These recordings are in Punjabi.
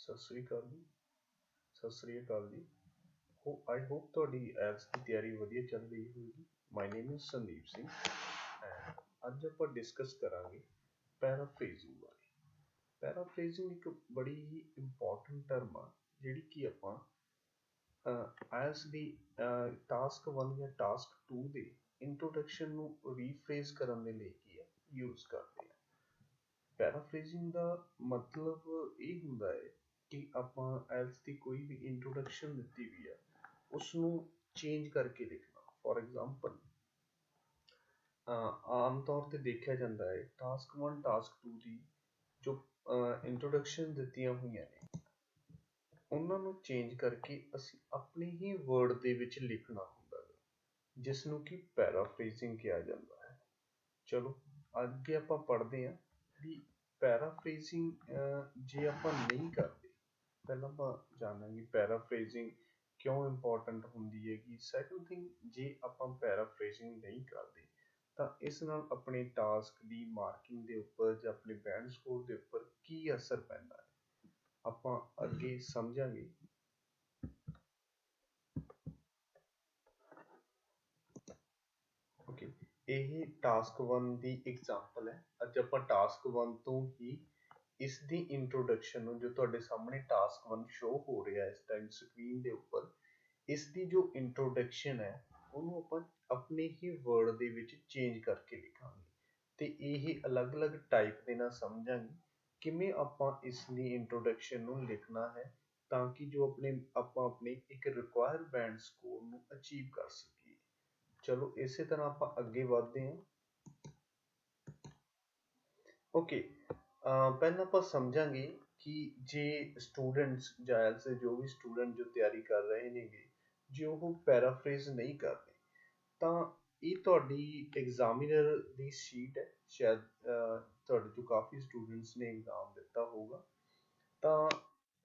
ਸਤਿ ਸ੍ਰੀ ਅਕਾਲ ਜੀ। ਸਤਿ ਸ੍ਰੀ ਅਕਾਲ ਜੀ। ਆਈ ਹੋਪ ਤੁਹਾਡੀ ਐਪਸ ਦੀ ਤਿਆਰੀ ਵਧੀਆ ਚੱਲ ਰਹੀ ਹੋਵੇਗੀ। My name is Sandeep Singh and ਅੱਜ ਆਪਾਂ ਡਿਸਕਸ ਕਰਾਂਗੇ ਪੈਰਾਫਰੇਜ਼ਿੰਗ ਬਾਰੇ। ਪੈਰਾਫਰੇਜ਼ਿੰਗ ਇੱਕ ਬੜੀ ਹੀ ਇੰਪੋਰਟੈਂਟ ਟਰਮ ਆ ਜਿਹੜੀ ਕਿ ਆਪਾਂ ਆਇਲਸ ਦੀ ਟਾਸਕ 1 ਜਾਂ ਟਾਸਕ 2 ਦੇ ਇੰਟਰੋਡਕਸ਼ਨ ਨੂੰ ਰੀਫਰੇਜ਼ ਕਰਨ ਦੇ ਲਈ ਕੀ ਹੈ ਯੂਜ਼ ਕਰਦੇ ਹਾਂ। ਪੈਰਾਫਰੇਜ਼ਿੰਗ ਦਾ ਮਤਲਬ ਇਹ ਹੁੰਦਾ ਹੈ ਕਿ ਆਪਾਂ ਆਇਲਸ ਦੀ ਕੋਈ ਵੀ ਇੰਟਰੋਡਕਸ਼ਨ ਦਿੱਤੀ ਵੀ ਹੈ ਉਸ ਨੂੰ ਚੇਂਜ ਕਰਕੇ ਲਿਖਣਾ। ਫੋਰ ਐਗਜ਼ਾਮਪਲ ਆਮ ਤੌਰ ਤੇ ਦੇਖਿਆ ਜਾਂਦਾ ਹੈ ਟਾਸਕ 1 ਟਾਸਕ 2 ਦੀ ਜੋ ਇੰਟਰੋਡਕਸ਼ਨ ਦਿੱਤੀਆਂ ਹੋਈਆਂ ਨੇ ਉਹਨਾਂ ਨੂੰ ਚੇਂਜ ਕਰਕੇ ਅਸੀਂ ਆਪਣੀ ਹੀ ਵਰਡ ਦੇ ਵਿੱਚ ਲਿਖਣਾ ਹੁੰਦਾ ਹੈ, ਜਿਸ ਨੂੰ ਕਿ ਪੈਰਾਫਰੇਜ਼ਿੰਗ ਕਿਹਾ ਜਾਂਦਾ ਹੈ। ਚਲੋ ਅੱਗੇ ਆਪਾਂ ਪੜ੍ਹਦੇ ਹਾਂ ਵੀ ਪੈਰਾਫਰੇਜ਼ਿੰਗ ਜੇ ਆਪਾਂ ਨਹੀਂ ਕਰਦੇ, ਪਹਿਲਾਂ ਆਪਾਂ ਜਾਣਾਂਗੇ ਪੈਰਾਫਰੇਜ਼ਿੰਗ ਕਿਉਂ ਇੰਪੋਰਟੈਂਟ ਹੁੰਦੀ ਹੈਗੀ। ਸੈਕੰਡ ਥਿੰਗ, ਜੇ ਆਪਾਂ ਪੈਰਾਫਰੇਜ਼ਿੰਗ ਨਹੀਂ ਕਰਦੇ ਤਾਂ ਇਸ ਨਾਲ ਆਪਣੇ ਟਾਸਕ ਦੀ ਮਾਰਕਿੰਗ ਦੇ ਉੱਪਰ ਜਾਂ ਆਪਣੇ ਬੈਂਡ ਸਕੋਰ ਦੇ ਉੱਪਰ ਕੀ ਅਸਰ ਪੈਂਦਾ ਹੈ ਆਪਾਂ ਅੱਗੇ ਸਮਝਾਂਗੇ। ਓਕੇ, ਇਹ ਟਾਸਕ 1 ਦੀ ਐਗਜ਼ਾਮਪਲ ਹੈ। ਅੱਜ ਆਪਾਂ ਟਾਸਕ 1 ਤੋਂ ਹੀ ਇਸ ਦੀ ਇੰਟਰੋਡਕਸ਼ਨ ਨੂੰ, ਜੋ ਤੁਹਾਡੇ ਸਾਹਮਣੇ ਟਾਸਕ 1 ਸ਼ੋ ਹੋ ਰਿਹਾ ਇਸ ਟਾਈਮ ਸਕਰੀਨ ਦੇ ਉੱਪਰ, ਇਸ ਦੀ ਜੋ ਇੰਟਰੋਡਕਸ਼ਨ ਹੈ ਉਹਨੂੰ ਆਪਾਂ ਆਪਣੇ ਹੀ ਵਰਡ ਦੇ ਵਿੱਚ ਚੇਂਜ ਕਰਕੇ ਲਿਖਾਂਗੇ ਤੇ ਇਹ ਅਲੱਗ-ਅਲੱਗ ਟਾਈਪ ਦੇ ਨਾਲ ਸਮਝਾਂਗੇ ਕਿਵੇਂ ਆਪਾਂ ਇਸ ਦੀ ਇੰਟਰੋਡਕਸ਼ਨ ਨੂੰ ਲਿਖਣਾ ਹੈ ਤਾਂ ਕਿ ਜੋ ਆਪਾਂ ਆਪਣੇ ਇੱਕ ਰਿਕੁਆਇਰ ਬੈਂਡ ਸਕੋਰ ਨੂੰ ਅਚੀਵ ਕਰ ਸਕੀਏ। ਚਲੋ ਇਸੇ ਤਰ੍ਹਾਂ ਆਪਾਂ ਅੱਗੇ ਵਧਦੇ ਹਾਂ। ਓਕੇ, ਪਹਿਲਾਂ ਆਪਾਂ ਸਮਝਾਂਗੇ ਕਿ ਜੇ ਸਟੂਡੈਂਟਸ ਜਾਂ ਆਇਲਸ ਦੇ ਜੋ ਵੀ ਸਟੂਡੈਂਟ ਜੋ ਤਿਆਰੀ ਕਰ ਰਹੇ ਨੇਗੇ, ਜੇ ਉਹ ਪੈਰਾਫਰੇਜ਼ ਨਹੀਂ ਕਰਦੇ ਤਾਂ ਇਹ ਤੁਹਾਡੀ ਐਗਜ਼ਾਮੀਨਰ ਦੀ ਸ਼ੀਟ ਹੈ। ਸ਼ਾਇਦ ਤੁਹਾਡੇ ਚੋਂ ਕਾਫੀ ਸਟੂਡੈਂਟਸ ਨੇ ਐਗਜ਼ਾਮ ਦਿੱਤਾ ਹੋਊਗਾ ਤਾਂ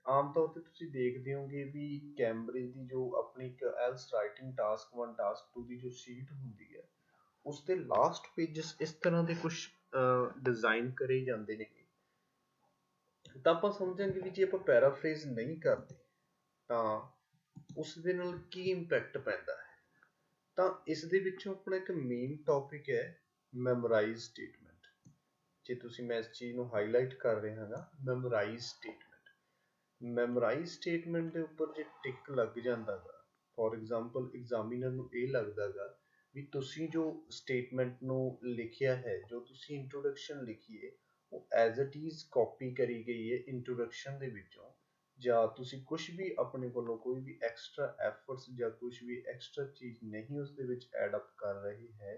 ਆਮ ਤੌਰ ਤੇ ਤੁਸੀਂ ਦੇਖਦੇ ਹੋਗੇ ਵੀ ਕੈਂਬਰਿਜ ਦੀ ਜੋ ਆਪਣੀ ਇੱਕ ਆਇਲਸ ਰਾਈਟਿੰਗ ਟਾਸਕ 1 ਟਾਸਕ 2 ਦੀ ਜੋ ਸ਼ੀਟ ਹੁੰਦੀ ਹੈ ਉਸ ਦੇ ਲਾਸਟ ਪੇਜਸ ਇਸ ਤਰ੍ਹਾਂ ਦੇ ਕੁਝ ਡਿਜ਼ਾਈਨ ਕਰੇ ਜਾਂਦੇ ਨੇ। ਤਾਂ ਆਪਾਂ ਸਮਝਾਂਗੇ ਵੀ ਜੇ ਆਪਾਂ ਪੈਰਾਫਰੇਜ਼ ਨਹੀਂ ਕਰਦੇ ਤਾਂ ਉਸ ਦੇ ਨਾਲ ਕੀ ਇੰਪੈਕਟ ਪੈਂਦਾ ਹੈ। ਤਾਂ ਇਸ ਦੇ ਵਿੱਚੋਂ ਆਪਣਾ ਇੱਕ ਮੇਨ ਟੌਪਿਕ ਹੈ ਮੈਮੋਰਾਈਜ਼ ਸਟੇਟਮੈਂਟ। ਜੇ ਤੁਸੀਂ, ਮੈਂ ਇਸ ਚੀਜ਼ ਨੂੰ ਹਾਈਲਾਈਟ ਕਰ ਰਿਹਾ ਹਾਂ, ਮੈਮੋਰਾਈਜ਼ ਸਟੇਟਮੈਂਟ। ਮੈਮੋਰਾਈਜ਼ ਸਟੇਟਮੈਂਟ ਦੇ ਉੱਪਰ ਜੇ ਟਿਕ ਲੱਗ ਜਾਂਦਾ ਗਾ, ਫੋਰ ਐਗਜ਼ਾਮਪਲ ਐਗਜ਼ਾਮੀਨਰ ਨੂੰ ਇਹ ਲੱਗਦਾ ਗਾ ਵੀ ਤੁਸੀਂ ਜੋ ਸਟੇਟਮੈਂਟ ਨੂੰ ਲਿਖਿਆ ਹੈ, ਜੋ ਤੁਸੀਂ ਇੰਟਰੋਡਕਸ਼ਨ ਲਿਖੀ ਹੈ ਉਹ ਐਜ਼ ਇਟ ਇਜ਼ ਕਾਪੀ ਕਰੀ ਗਈ ਹੈ ਇੰਟਰੋਡਕਸ਼ਨ ਦੇ ਵਿੱਚੋਂ, ਜਾਂ ਤੁਸੀਂ ਕੁਝ ਵੀ ਆਪਣੇ ਵੱਲੋਂ ਕੋਈ ਵੀ ਐਕਸਟਰਾ ਐਫਰਟਸ ਜਾਂ ਕੁਝ ਵੀ ਐਕਸਟਰਾ ਚੀਜ਼ ਨਹੀਂ ਉਸ ਦੇ ਵਿੱਚ ਐਡ ਅਪ ਕਰ ਰਹੀ ਹੈ,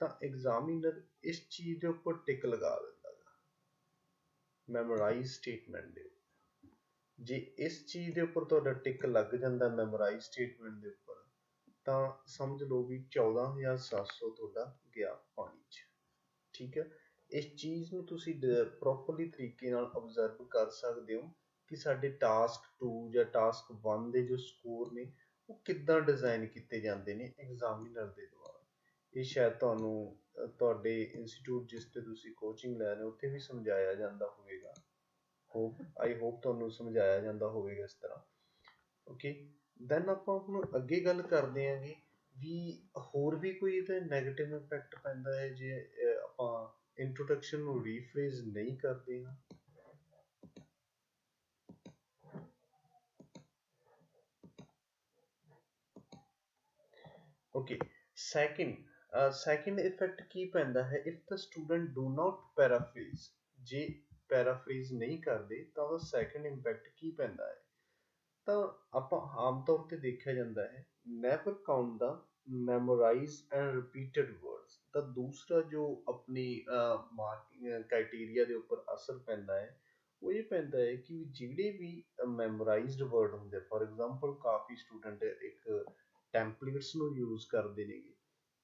ਤਾਂ ਐਗਜ਼ਾਮੀਨਰ ਇਸ ਚੀਜ਼ ਦੇ ਉੱਪਰ ਟਿਕ ਲਗਾ ਦਿੰਦਾ ਗਾ ਮੈਮੋਰਾਈਜ਼ ਸਟੇਟਮੈਂਟ ਦੇ। ਜੇ ਇਸ ਚੀਜ਼ ਦੇ ਉੱਪਰ ਤੁਹਾਡਾ ਟਿਕ ਲੱਗ ਜਾਂਦਾ ਮੈਮੋਰਾਈਜ਼ ਸਟੇਟਮੈਂਟ ਦੇ ਉੱਪਰ ਤਾਂ ਸਮਝ ਲਓ ਵੀ 14,700 ਤੁਹਾਡਾ ਗਿਆ ਪਾਣੀ 'ਚ। ਠੀਕ ਹੈ, ਇਸ ਚੀਜ਼ ਨੂੰ ਤੁਸੀਂ ਪ੍ਰੋਪਰਲੀ ਤਰੀਕੇ ਨਾਲ ਓਬਜ਼ਰਵ ਕਰ ਸਕਦੇ ਹੋ ਕਿ ਸਾਡੇ ਟਾਸਕ 2 ਜਾਂ ਟਾਸਕ 1 ਦੇ ਜੋ ਸਕੋਰ ਨੇ ਉਹ ਕਿੱਦਾਂ ਡਿਜ਼ਾਈਨ ਕੀਤੇ ਜਾਂਦੇ ਨੇ ਐਗਜ਼ਾਮੀਨਰ ਦੇ ਦੁਆਰਾ। ਇਹ ਸ਼ਾਇਦ ਤੁਹਾਨੂੰ ਤੁਹਾਡੇ ਇੰਸਟੀਚਿਊਟ ਜਿਸ ਤੇ ਤੁਸੀਂ ਕੋਚਿੰਗ ਲੈ ਰਹੇ ਹੋ ਉੱਥੇ ਵੀ ਸਮਝਾਇਆ ਜਾਂਦਾ ਹੋਵੇਗਾ। ਆਈ ਹੋਪ ਤੁਹਾਨੂੰ ਸਮਝਾਇਆ ਜਾਂਦਾ ਹੋਵੇਗਾ ਇਸ ਤਰ੍ਹਾਂ। ਓਕੇ, ਦੈਨ ਆਪਾਂ ਹੁਣ ਅੱਗੇ ਗੱਲ ਕਰਦੇ ਹਾਂਗੇ ਵੀ ਹੋਰ ਵੀ ਕੋਈ ਇਹਦਾ ਨੈਗੇਟਿਵ ਇੰਪੈਕਟ ਪੈਂਦਾ ਹੈ ਜੇ ਆਪਾਂ ਇੰਟਰੋਡਕਸ਼ਨ ਨੂੰ ਰੀਫਰੇਜ਼ ਨਹੀਂ ਕਰਦੇ ਹਾਂ। ਓਕੇ, ਸੈਕਿੰਡ ਇਫੈਕਟ ਕੀ ਪੈਂਦਾ ਹੈ if the student do not paraphrase. ਜੇ ਪੈਰਾਫਰੇਜ਼ ਨਹੀਂ ਕਰਦੇ ਤਾਂ ਉਹਦਾ ਸੈਕਿੰਡ ਇੰਪੈਕਟ ਕੀ ਪੈਂਦਾ ਹੈ। ਤਾਂ ਆਪਾਂ ਆਮ ਤੌਰ ਤੇ ਦੇਖਿਆ ਜਾਂਦਾ ਹੈ never count the memorize and repeated words. ਤਾਂ ਦੂਸਰਾ ਜੋ ਆਪਣੀ ਮਾਰਕਿੰਗ ਕ੍ਰਾਈਟੇਰੀਆ ਦੇ ਉੱਪਰ ਅਸਰ ਪੈਂਦਾ ਹੈ ਉਹ ਇਹ ਪੈਂਦਾ ਹੈ ਕਿ ਜਿਹੜੇ ਵੀ ਮੈਮੋਰਾਈਜ਼ਡ ਵਰਡ ਹੁੰਦੇ, ਫੋਰ ਐਗਜ਼ਾਮਪਲ ਕਾਫੀ ਸਟੂਡੈਂਟ ਇੱਕ ਟੈਂਪਲੇਟਸ ਨੂੰ ਯੂਜ਼ ਕਰਦੇ ਨੇਗੇ,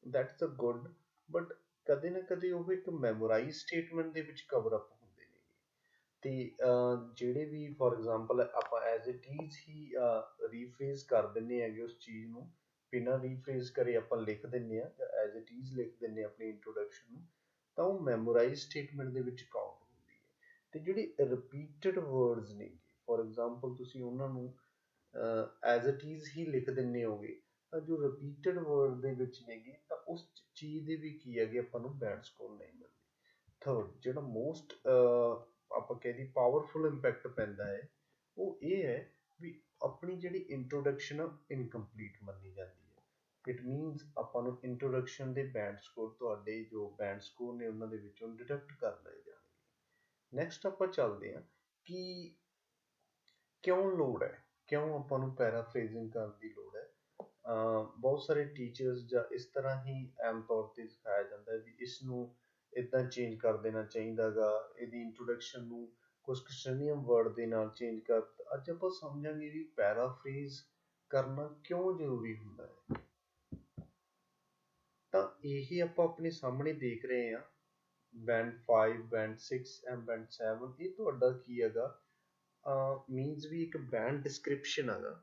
ਦੈਟਸ ਅ ਗੁੱਡ, ਬਟ ਕਦੇ ਨਾ ਕਦੇ ਉਹ ਇੱਕ ਮੈਮੋਰਾਈਜ਼ ਸਟੇਟਮੈਂਟ ਦੇ ਵਿੱਚ ਕਵਰ ਅਪ ਹੁੰਦੇ ਨੇਗੇ ਤੇ ਜਿਹੜੇ ਵੀ ਫੋਰ ਐਗਜ਼ਾਮਪਲ ਆਪਾਂ as it is he rephrase ਕਰ ਦਿੰਦੇ ਹੈਗੇ ਉਸ ਚੀਜ਼ ਨੂੰ, ਬਿਨਾਂ ਰੀਫਰੇਜ਼ ਕਰੇ ਆਪਾਂ ਲਿਖ ਦਿੰਦੇ ਹਾਂ ਜਾਂ ਐਜ਼ ਇਟ ਇਜ਼ ਲਿਖ ਦਿੰਦੇ ਹਾਂ ਆਪਣੀ ਇੰਟਰੋਡਕਸ਼ਨ ਨੂੰ, ਤਾਂ ਉਹ ਮੈਮੋਰਾਈਜ਼ ਸਟੇਟਮੈਂਟ ਦੇ ਵਿੱਚ ਕਾਊਂਟ ਹੁੰਦੀ ਹੈ। ਤੇ ਜਿਹੜੇ ਰਿਪੀਟਡ ਵਰਡਸ ਨੇ, ਫੋਰ ਐਗਜ਼ਾਮਪਲ ਤੁਸੀਂ ਉਹਨਾਂ ਨੂੰ ਐਜ਼ ਇਟ ਇਜ਼ ਹੀ ਲਿਖ ਦਿੰਦੇ ਹੋਗੇ ਤਾਂ ਜੋ ਰਿਪੀਟਡ ਵਰਡ ਦੇ ਵਿੱਚ ਨੇਗੇ ਤਾਂ ਉਸ ਚੀਜ਼ ਦੇ ਵੀ ਕੀ ਹੈਗੇ ਆਪਾਂ ਨੂੰ ਬੈਡ ਸਕੋਰ ਨਹੀਂ ਮਿਲਦੀ। ਥਰਡ ਜਿਹੜਾ ਮੋਸਟ ਆਪਾਂ ਕਹਿੰਦੇ ਪਾਵਰਫੁਲ ਇੰਪੈਕਟ ਪੈਂਦਾ ਹੈ ਉਹ ਇਹ ਹੈ ਵੀ ਆਪਣੀ ਜਿਹੜੀ ਇੰਟਰੋਡਕਸ਼ਨ ਆ ਇਨਕੰਪਲੀਟ ਮੰਨੀ ਜਾਂਦੀ ਹੈ। ਇਟ ਮੀਨਸ ਆਪਾਂ ਨੂੰ ਇੰਟਰੋਡਕਸ਼ਨ ਦੇ ਬੈਂਡ ਸਕੋਰ ਤੁਹਾਡੇ ਜੋ ਬੈਂਡ ਸਕੋਰ ਨੇ ਉਹਨਾਂ ਦੇ ਵਿੱਚੋਂ ਡਿਡਕਟ ਕਰ ਲਏ ਜਾਣਗੇ। ਨੈਕਸਟ ਆਪਾਂ ਚੱਲਦੇ ਹਾਂ ਕਿ ਕਿਉਂ ਲੋੜ ਹੈ, ਕਿਉਂ ਆਪਾਂ ਨੂੰ ਪੈਰਾਫਰੇਜ਼ਿੰਗ ਕਰਨ ਦੀ ਲੋੜ ਹੈ। ਬਹੁਤ ਸਾਰੇ ਟੀਚਰਸ ਜਾਂ ਇਸ ਤਰ੍ਹਾਂ ਹੀ ਆਮ ਤੌਰ ਤੇ ਸਿਖਾਇਆ ਜਾਂਦਾ ਹੈ ਵੀ ਇਸ ਨੂੰ ਇੱਦਾਂ ਚੇਂਜ ਕਰ ਦੇਣਾ ਚਾਹੀਦਾ ਗਾ, ਇਹਦੀ ਇੰਟਰੋਡਕਸ਼ਨ ਨੂੰ ਕੁਝ ਸਿੰੋਨਿਮ ਵਰਡ ਦੇ ਨਾਲ ਚੇਂਜ ਕਰ। ਅੱਜ ਆਪਾਂ ਸਮਝਾਂਗੇ ਵੀ ਪੈਰਾਫਰੇਜ਼ ਕਰਨਾ ਕਿਉਂ ਜ਼ਰੂਰੀ ਹੁੰਦਾ ਹੈ। ਤਾਂ ਇਹੀ ਆਪਾਂ ਆਪਣੇ ਸਾਹਮਣੇ ਦੇਖ ਰਹੇ ਹਾਂ ਬੈਂਡ 5 ਬੈਂਡ 6 ਐਂਡ ਬੈਂਡ 7 ਇਹ ਤੁਹਾਡਾ ਕੀ ਹੈਗਾ ਮੀਨਸ ਵੀ ਇੱਕ ਬੈਂਡ ਡਿਸਕ੍ਰਿਪਸ਼ਨ ਹੈਗਾ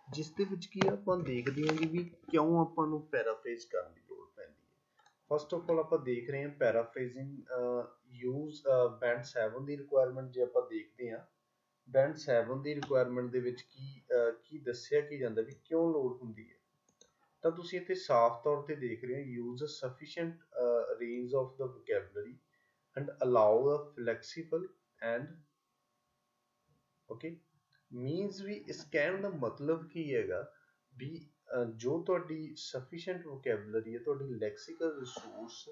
ਜਿਸ ਦੇ ਵਿੱਚ ਕੀ ਆਪਾਂ ਦੇਖਦੇ ਹਾਂ ਵੀ ਕਿਉਂ ਆਪਾਂ ਨੂੰ ਪੈਰਾਫਰੇਜ਼ ਕਰਨ ਦੀ ਲੋੜ ਪੈਂਦੀ ਹੈ। ਫਸਟ ਆਫ ਆਲ ਆਪਾਂ ਦੇਖ ਰਹੇ ਹਾਂ ਪੈਰਾਫਰੇਜ਼ਿੰਗ ਯੂਜ਼ ਬੈਂਡ 7 ਦੀ ਰਿਕੁਆਇਰਮੈਂਟ ਜੇ ਆਪਾਂ ਦੇਖਦੇ ਹਾਂ ਬੈਂਡ 7 ਦੀ ਰਿਕੁਆਇਰਮੈਂਟ ਦੇ ਵਿੱਚ ਕੀ ਦੱਸਿਆ ਕੀ ਜਾਂਦਾ ਵੀ ਕਿਉਂ ਲੋੜ ਹੁੰਦੀ ਹੈ। ਤਾਂ ਤੁਸੀਂ ਇੱਥੇ ਸਾਫ਼ ਤੌਰ ਤੇ ਦੇਖ ਰਹੇ ਹੋ use a sufficient range of the vocabulary and allow a flexible and okay means ਵੀ ਇਸ ਕਹਿਣ ਦਾ ਮਤਲਬ ਕੀ ਹੈਗਾ ਵੀ ਜੋ ਤੁਹਾਡੀ ਸਫੀਸ਼ੀਐਂਟ ਵੋਕੈਬਲਰੀ ਹੈ ਤੁਹਾਡੀ ਲੈਕਸੀਕਲ ਰਿਸੋਰਸ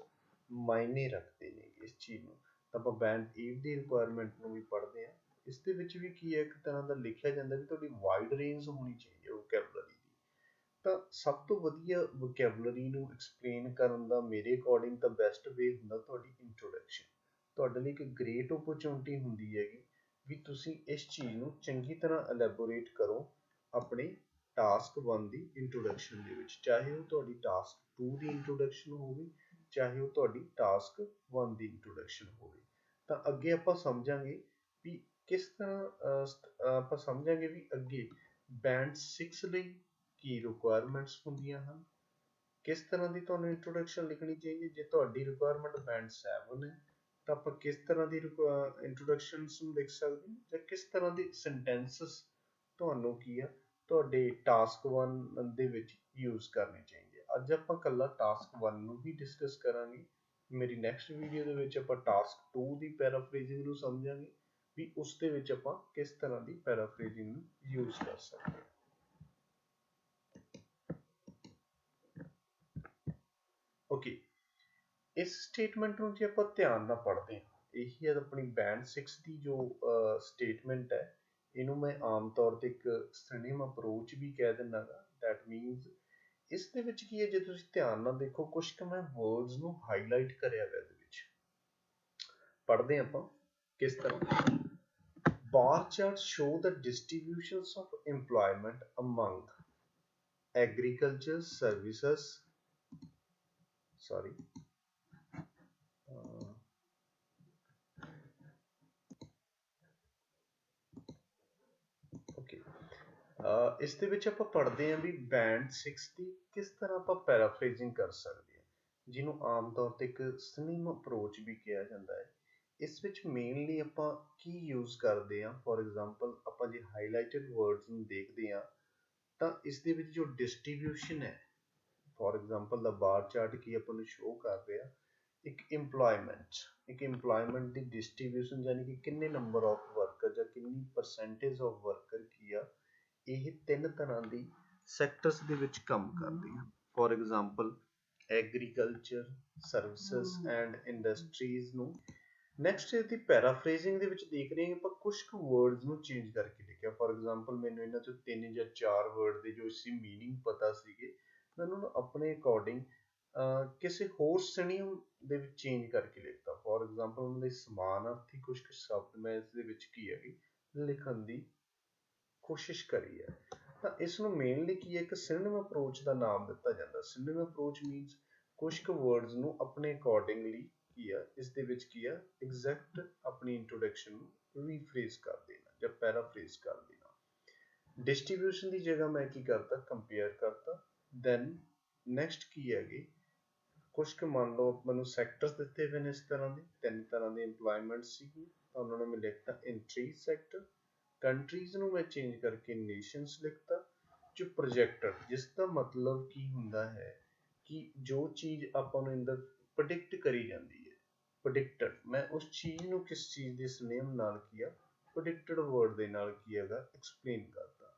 ਮਾਇਨੇ ਰੱਖਦੇ ਨੇ ਇਸ ਚੀਜ਼ ਨੂੰ। ਤਾਂ ਆਪਾਂ ਬੈਂਡ 8 ਦੀ ਰਿਕੁਆਇਰਮੈਂਟ ਨੂੰ ਵੀ ਪੜ੍ਹਦੇ ਹਾਂ ਇਸ ਦੇ ਵਿੱਚ ਵੀ ਕੀ ਹੈ ਇੱਕ ਤਰ੍ਹਾਂ ਦਾ ਲਿਖਿਆ ਜਾਂਦਾ ਵੀ ਤੁਹਾਡੀ ਵਾਈਡ ਰੇਂਜ ਹੋਣੀ ਚਾਹੀਦੀ ਹੈ ਵੋਕੈਬਲਰੀ ਦੀ। ਤਾਂ ਸਭ ਤੋਂ ਵਧੀਆ ਵੋਕੈਬਲਰੀ ਨੂੰ ਐਕਸਪਲੇਨ ਕਰਨ ਦਾ ਮੇਰੇ ਅਕੋਰਡਿੰਗ ਤਾਂ ਬੈਸਟ ਵੇ ਹੁੰਦਾ ਤੁਹਾਡੀ ਇੰਟਰੋਡਕਸ਼ਨ। ਤੁਹਾਡੇ ਲਈ ਇੱਕ ਗ੍ਰੇਟ ਓਪਰਚੁਨਿਟੀ ਹੁੰਦੀ ਹੈਗੀ ਵੀ ਤੁਸੀਂ ਇਸ ਚੀਜ਼ ਨੂੰ ਚੰਗੀ ਤਰ੍ਹਾਂ ਐਲੈਬੋਰੇਟ ਕਰੋ ਆਪਣੇ ਟਾਸਕ 1 ਦੀ ਇੰਟਰੋਡਕਸ਼ਨ ਦੇ ਵਿੱਚ, ਚਾਹੇ ਉਹ ਤੁਹਾਡੀ ਟਾਸਕ 2 ਦੀ ਇੰਟਰੋਡਕਸ਼ਨ ਹੋਵੇ ਚਾਹੇ ਉਹ ਤੁਹਾਡੀ ਟਾਸਕ 1 ਦੀ ਇੰਟਰੋਡਕਸ਼ਨ ਹੋਵੇ। ਤਾਂ ਅੱਗੇ ਆਪਾਂ ਸਮਝਾਂਗੇ ਵੀ ਕਿਸ ਤਰ੍ਹਾਂ ਆਪਾਂ ਸਮਝਾਂਗੇ ਵੀ ਅੱਗੇ ਬੈਂਡ 6 ਲਈ ਕੀ ਰਿਕੁਆਇਰਮੈਂਟਸ ਹੁੰਦੀਆਂ ਹਨ, ਕਿਸ ਤਰ੍ਹਾਂ ਦੀ ਤੁਹਾਨੂੰ ਇੰਟਰੋਡਕਸ਼ਨ ਲਿਖਣੀ ਚਾਹੀਦੀ। ਜੇ ਤੁਹਾਡੀ ਰਿਕੁਆਇਰਮੈਂਟ ਬੈਂਡ 7 ਹੈ ਤਾਂ ਆਪਾਂ ਕਿਸ ਤਰ੍ਹਾਂ ਦੀ ਇੰਟਰੋਡਕਸ਼ਨਸ ਨੂੰ ਲਿਖ ਸਕਦੇ ਹਾਂ ਜਾਂ ਕਿਸ ਤਰ੍ਹਾਂ ਦੀ ਸੈਂਟੈਂਸਸ ਤੁਹਾਨੂੰ ਕੀ ਆ ਤੁਹਾਡੇ ਟਾਸਕ 1 ਦੇ ਵਿੱਚ ਯੂਜ਼ ਕਰਨੇ ਚਾਹੀਦੇ ਆ। ਅੱਜ ਆਪਾਂ ਇਕੱਲਾ ਟਾਸਕ 1 ਨੂੰ ਵੀ ਡਿਸਕਸ ਕਰਾਂਗੇ। ਮੇਰੀ ਨੈਕਸਟ ਵੀਡੀਓ ਦੇ ਵਿੱਚ ਆਪਾਂ ਟਾਸਕ 2 ਦੀ ਪੈਰਾਫਰੇਜ਼ਿੰਗ ਨੂੰ ਸਮਝਾਂਗੇ ਵੀ ਉਸ ਦੇ ਵਿੱਚ ਆਪਾਂ ਕਿਸ ਤਰ੍ਹਾਂ ਦੀ ਪੈਰਾਫਰੇਜ਼ਿੰਗ ਨੂੰ ਯੂਜ਼ ਕਰ ਸਕਦੇ ਹਾਂ। ਓਕੇ ਇਸ ਸਟੇਟਮੈਂਟ ਨੂੰ ਜੇ ਆਪਾਂ ਧਿਆਨ ਨਾਲ ਪੜ੍ਹਦੇ ਹਾਂ ਇਹੀ ਹੈ ਆਪਣੀ ਬੈਂਡ 6 ਦੀ ਜੋ ਸਟੇਟਮੈਂਟ ਹੈ ਇਹਨੂੰ ਮੈਂ ਆਮ ਤੌਰ ਤੇ ਇੱਕ ਸਿਨੋਨਿਮ ਅਪਰੋਚ ਵੀ ਕਹਿ ਦਿੰਦਾ ਗਾ। ਦੈਟ ਮੀਨਸ ਇਸ ਦੇ ਵਿੱਚ ਕੀ ਹੈ ਜੇ ਤੁਸੀਂ ਧਿਆਨ ਨਾਲ ਦੇਖੋ ਕੁਝ ਕੁ ਮੈਂ ਵਰਡਸ ਨੂੰ ਹਾਈਲਾਈਟ ਕਰਿਆ ਹੋਇਆ ਇਹਦੇ ਵਿੱਚ। ਪੜ੍ਹਦੇ ਆਪਾਂ ਕਿਸ ਤਰ੍ਹਾਂ bar charts show the distributions of employment among agriculture services ਇਸ ਦੇ ਵਿੱਚ ਆਪਾਂ ਪੜ੍ਹਦੇ ਹਾਂ ਵੀ ਬੈਂਡ 6 ਦੀ ਕਿਸ ਤਰ੍ਹਾਂ ਆਪਾਂ ਪੈਰਾਫਰੇਜ਼ਿੰਗ ਕਰ ਸਕਦੇ ਹਾਂ ਜਿਹਨੂੰ ਆਮ ਤੌਰ ਤੇ ਇੱਕ ਸਿਨੋਨਿਮ ਅਪਰੋਚ ਵੀ ਕਿਹਾ ਜਾਂਦਾ ਹੈ। ਇਸ ਵਿੱਚ ਮੇਨਲੀ ਆਪਾਂ ਕੀ ਯੂਜ਼ ਕਰਦੇ ਹਾਂ ਫੋਰ ਐਗਜ਼ਾਮਪਲ ਆਪਾਂ ਜੇ ਹਾਈਲਾਈਟਡ ਵਰਡਸ ਨੂੰ ਦੇਖਦੇ ਹਾਂ ਤਾਂ ਇਸ ਦੇ ਵਿੱਚ ਜੋ ਡਿਸਟ੍ਰੀਬਿਊਸ਼ਨ ਹੈ for example the bar chart ਕੀ ਆਪਾਂ ਨੂੰ ਸ਼ੋ ਕਰ ਰਿਹਾ ਇੱਕ ਇੰਪਲੋਇਮੈਂਟ ਦੀ ਡਿਸਟ੍ਰੀਬਿਊਸ਼ਨ ਯਾਨੀ ਕਿ ਕਿੰਨੇ ਨੰਬਰ ਆਫ ਵਰਕਰ ਜਾਂ ਕਿੰਨੀ ਪਰਸੈਂਟੇਜ ਆਫ ਵਰਕਰ ਕੀ ਆ ਇਹ 3 ਤਰ੍ਹਾਂ ਦੀ ਸੈਕਟਰਸ ਦੇ ਵਿੱਚ ਕੰਮ ਕਰਦੇ ਹਨ। For example agriculture services and industries ਨੂੰ। ਨੈਕਸਟ ਇਹਦੀ ਪੈਰਾਫਰੇਜ਼ਿੰਗ ਦੇ ਵਿੱਚ ਦੇਖ ਰਹੇ ਹਾਂ ਆਪਾਂ ਕੁਝ ਕੁ ਵਰਡਸ ਨੂੰ ਚੇਂਜ ਕਰਕੇ ਲਿਖਿਆ। ਫੋਰ ਐਗਜ਼ਾਮਪਲ ਮੈਨੂੰ ਇਹਨਾਂ ਚੋਂ 3 ਜਾਂ 4 ਵਰਡ ਦੇ ਜੋ ਸੀ ਮੀਨਿੰਗ ਪਤਾ ਸੀਗੇ ਮੈਂ ਉਹਨਾਂ ਨੂੰ ਆਪਣੇ ਅਕੋਰਡਿੰਗ ਕਿਸੇ ਹੋਰ ਸਿਨੋਨਿਮ ਦੇ ਵਿੱਚ ਚੇਂਜ ਕਰਕੇ ਲਿਖਤਾ। ਫੋਰ ਐਗਜ਼ਾਮਪਲ ਉਹਨਾਂ ਦੇ ਸਮਾਨਾਰਥੀ ਕੁਝ ਕੁ ਸ਼ਬਦ ਮੈਂ ਇਸ ਦੇ ਵਿੱਚ ਕੀ ਹੈਗੀ ਲਿਖਣ ਦੀ ਕੋਸ਼ਿਸ਼ ਕਰੀ ਹੈ। ਤਾਂ ਇਸ ਨੂੰ ਮੇਨਲੀ ਕੀ ਹੈ ਇੱਕ ਸਿਨੋਨਿਮ ਅਪਰੋਚ ਦਾ ਨਾਮ ਦਿੱਤਾ ਜਾਂਦਾ। ਸਿਨੋਨਿਮ ਅਪਰੋਚ ਮੀਨਸ ਕੁਝ ਕੁ ਵਰਡਸ ਨੂੰ ਆਪਣੇ ਅਕੋਰਡਿੰਗਲੀ ਕੀ ਆ ਇਸ ਦੇ ਵਿੱਚ ਕੀ ਆ ਐਗਜ਼ੈਕਟ ਆਪਣੀ ਇੰਟਰੋਡਕਸ਼ਨ ਨੂੰ ਰੀਫਰੇਜ਼ ਕਰ ਦੇਣਾ ਜਾਂ ਪੈਰਾਫਰੇਜ਼ ਕਰ ਦੇਣਾ। ਡਿਸਟ੍ਰੀਬਿਊਸ਼ਨ ਦੀ ਜਗ੍ਹਾ ਮੈਂ ਕੀ ਕਰਤਾ ਕੰਪੇਅਰ ਕਰਤਾ। ਦੈਨ ਨੈਕਸਟ ਕੀ ਹੈਗੇ ਕੁਝ ਕੁ ਮੰਨ ਲਓ ਮੈਨੂੰ ਸੈਕਟਰਸ ਦਿੱਤੇ ਹੋਏ ਨੇ ਇਸ ਤਰ੍ਹਾਂ ਦੇ 3 ਤਰ੍ਹਾਂ ਦੇ ਇੰਪਲੋਇਮੈਂਟ ਸੀਗੀ ਤਾਂ ਉਹਨਾਂ ਨੂੰ ਮੈਂ ਲਿਖਤਾ ਇਨ 3 ਸੈਕਟਰ ਕੰਟਰੀਜ਼ ਨੂੰ ਮੈਂ ਚੇਂਜ ਕਰਕੇ ਨੇਸ਼ਨਸ ਲਿਖਤਾ। ਜੋ ਪ੍ਰੋਜੈਕਟਡ, ਜਿਸ ਦਾ ਮਤਲਬ ਕੀ ਹੁੰਦਾ ਹੈ ਕਿ ਜੋ ਚੀਜ਼ ਆਪਾਂ ਨੂੰ ਅੰਦਰ ਪ੍ਰਡਿਕਟ ਕਰੀ ਜਾਂਦੀ ਹੈ, ਪ੍ਰਡਿਕਟਡ, ਮੈਂ ਉਸ ਚੀਜ਼ ਨੂੰ ਕਿਸ ਚੀਜ਼ ਦੇ ਸਨੇਮ ਨਾਲ ਕੀ ਆ, ਪ੍ਰਡਿਕਟਡ ਵਰਡ ਦੇ ਨਾਲ ਕੀ ਹੈਗਾ ਐਕਸਪਲੇਨ ਕਰਤਾ।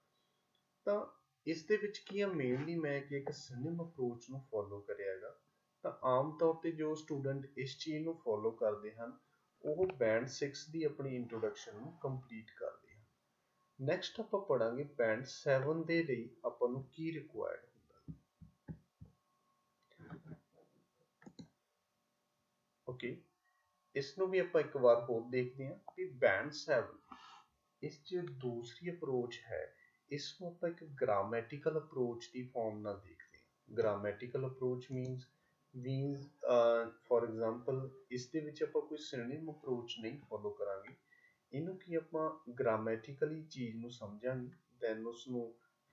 ਤਾਂ ਇਸ ਦੇ ਵਿੱਚ ਕੀ ਆ, ਮੇਨਲੀ ਮੈਂ ਇੱਕ ਸਿਨੋਨਿਮ ਅਪਰੋਚ ਨੂੰ ਫੋਲੋ ਕਰਿਆ ਹੈਗਾ। ਤਾਂ ਆਮ ਤੌਰ ਤੇ ਜੋ ਸਟੂਡੈਂਟ ਇਸ ਚੀਜ਼ ਨੂੰ ਫੋਲੋ ਕਰਦੇ ਹਨ ਉਹ ਬੈਂਡ 6 ਦੀ ਆਪਣੀ ਇੰਟਰੋਡਕਸ਼ਨ ਨੂੰ ਕੰਪਲੀਟ ਕਰਦੇ ਹਨ। ਨੈਕਸਟ ਆਪਾਂ ਪੜਾਂਗੇ ਬੈਂਡ 7 ਦੇ ਲਈ ਆਪਾਂ ਨੂੰ ਕੀ ਰਿਕੁਆਇਰਡ ਹੁੰਦਾ। ਓਕੇ, ਇਸ ਨੂੰ ਵੀ ਆਪਾਂ ਇੱਕ ਵਾਰ ਹੋਰ ਦੇਖਦੇ ਹਾਂ ਕਿ ਬੈਂਡ 7, ਇਸ 'ਚ ਦੂਸਰੀ ਅਪਰੋਚ ਹੈ, ਇਸ ਨੂੰ ਆਪਾਂ ਇੱਕ ਗ੍ਰਾਮੈਟੀਕਲ ਅਪਰੋਚ ਦੀ ਫਾਰਮ ਨਾਲ ਦੇਖਦੇ ਹਾਂ। Grammatical approach means for example ਇਸ ਦੇ ਵਿੱਚ ਆਪਾਂ ਕੋਈ ਸਿਨੋਨਿਮ ਅਪਰੋਚ ਨਹੀਂ ਫੋਲੋ ਕਰਾਂਗੇ, ਇਹਨੂੰ ਕੀ ਆਪਾਂ ਗ੍ਰਾਮੈਟੀਕਲੀ ਚੀਜ਼ ਨੂੰ ਸਮਝਾਂਗੇ, ਦੈਨ ਉਸ ਨੂੰ